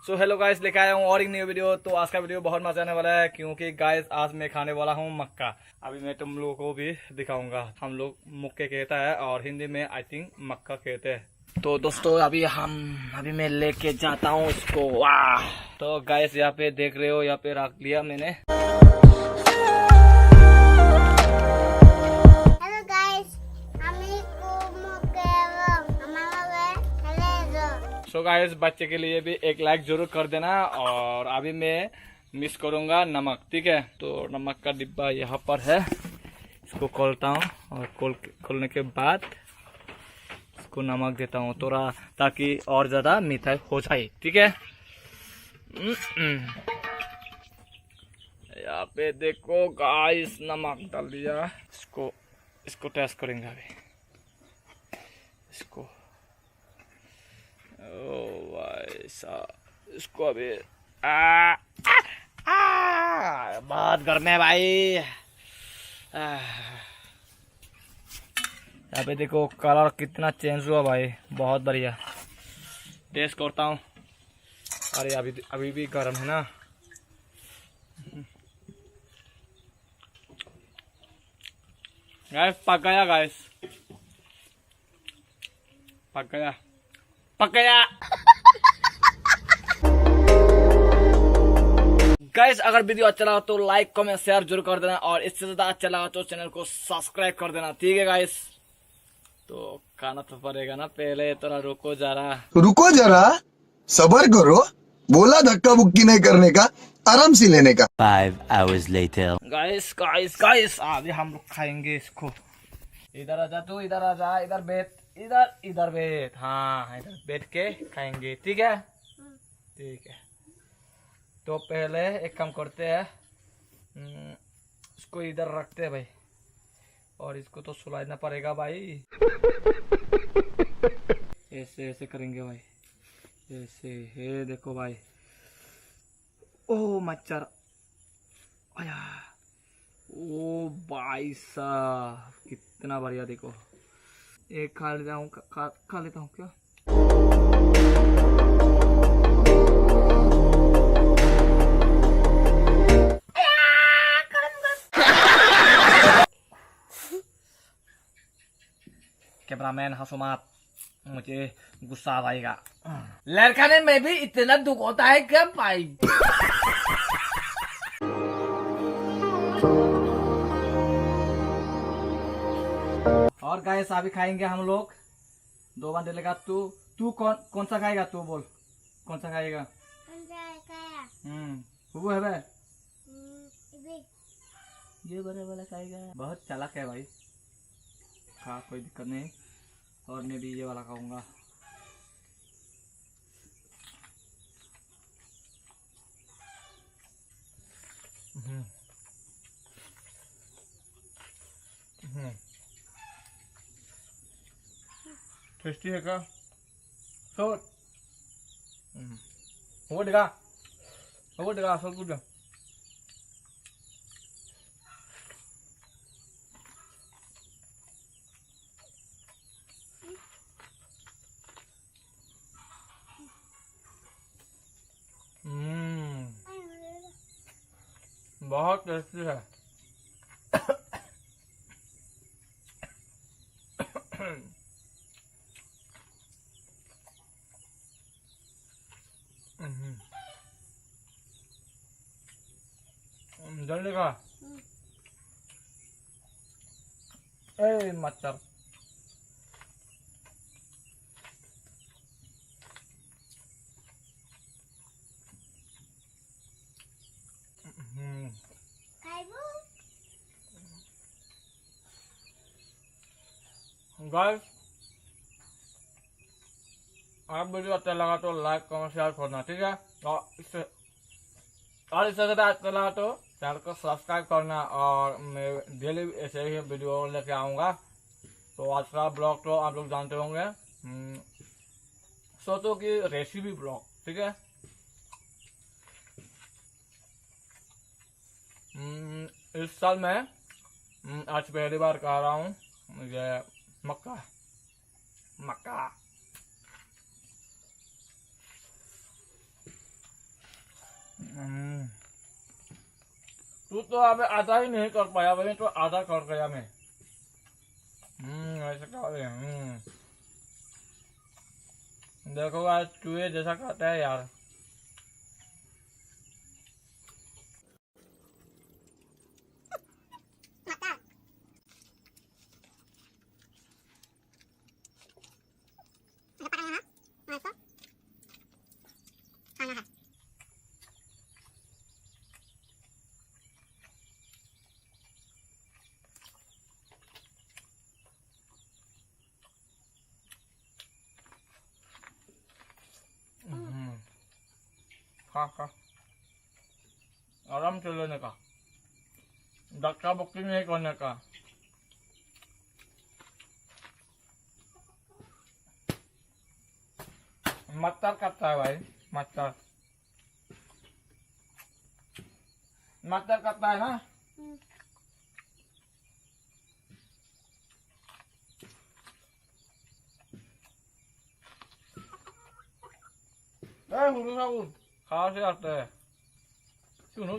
So hello guys, लेके आया हूँ और एक न्यू वीडियो। तो आज का वीडियो बहुत मजा आने वाला है क्योंकि गाइस आज मैं खाने वाला हूँ मक्का। अभी मैं तुम लोगों को भी दिखाऊंगा। हम लोग मुक्के कहता है और हिंदी में आई थिंक मक्का कहते हैं। तो दोस्तों अभी मैं लेके जाता हूँ इसको। वाह! तो गाइस यहाँ पे देख रहे हो, यहाँ पे रख लिया मैंने। सो गाइस बच्चे के लिए भी एक लाइक जरूर कर देना। और अभी मैं मिस करूंगा नमक, ठीक है। तो नमक का डिब्बा यहाँ पर है, इसको खोलता हूँ और खोलने के बाद इसको नमक देता हूँ थोड़ा, ताकि और ज़्यादा मीठा हो जाए, ठीक है। यहाँ पे देखो गाइस नमक डाल दिया। इसको टेस्ट करेंगे अभी इसको। ओ भाई साहब, इसको अभी बहुत गर्म है भाई। यहाँ पे देखो कलर कितना चेंज हुआ भाई, बहुत बढ़िया। टेस्ट करता हूँ। अरे अभी भी गर्म है ना। गाइस पक गया, गाइस पक गया। गाइस अगर वीडियो अच्छा लगा तो लाइक कमेंट शेयर जरूर कर देना, और इससे ज्यादा अच्छा लगा तो चैनल को सब्सक्राइब कर देना, ठीक है गाइस। तो खाना तो पड़ेगा ना, पहले थोड़ा रुको जरा सबर करो। बोला धक्का बुक्की नहीं करने का, आराम से लेने का। 5 hours later. गाइस अभी हम लोग खाएंगे इसको। इधर आ जा तू, इधर आ जा, इधर बैठ, इधर बैठ। हाँ इधर बैठ के खाएंगे, ठीक है। ठीक है, तो पहले एक काम करते हैं, इसको इधर रखते हैं भाई, और इसको तो सुलाना पड़ेगा भाई। ऐसे करेंगे भाई, ऐसे। हे देखो भाई, ओ मच्छर आया। ओ भाई साहब कितना बढ़िया, देखो। एक खा लेता हूँ, खा लेता हूँ क्या। कैमरामैन हंसो मत, मुझे गुस्सा आएगा। लड़का में भी इतना दुख होता है क्या भाई। और गाइस अभी खाएंगे हम लोग 2 बार लेगा। तू कौन सा खाएगा, तू बोल कौन सा खाएगा। वो है भाई, ये बड़े वाला खाएगा। बहुत चालाक है भाई, खा, कोई दिक्कत नहीं। और मैं भी ये वाला खाऊंगा। टेस्टी है क्या। सो वो दिखा सब कुछ। बहुत टेस्टी है। जल्दी खा। ए मच्छर। गाइस आप वीडियो अच्छा लगा तो लाइक कमेंट शेयर करना, ठीक है। और इससे ज़्यादा अच्छा लगा तो चैनल को सब्सक्राइब करना, और मैं डेली ऐसे ही वीडियो लेके आऊँगा। तो आज का ब्लॉग तो आप लोग जानते होंगे, सोचो कि रेसिपी ब्लॉग, ठीक है। इस साल मैं आज पहली बार खा रहा हूँ मुझे मक्का। तू तो अबे आधा ही नहीं कर पाया, वही तो आधा कर गया मैं। ऐसे कर रहे हैं। देखो आज चूहे जैसा खाता है यार। खा खा, आराम से लेने का, धक्का बुक्की नहीं करने का। मच्छर काटता है भाई, मच्छर मच्छर काटता है ना। हुलू साहब, कहाँ से आते हैं? क्यों नहीं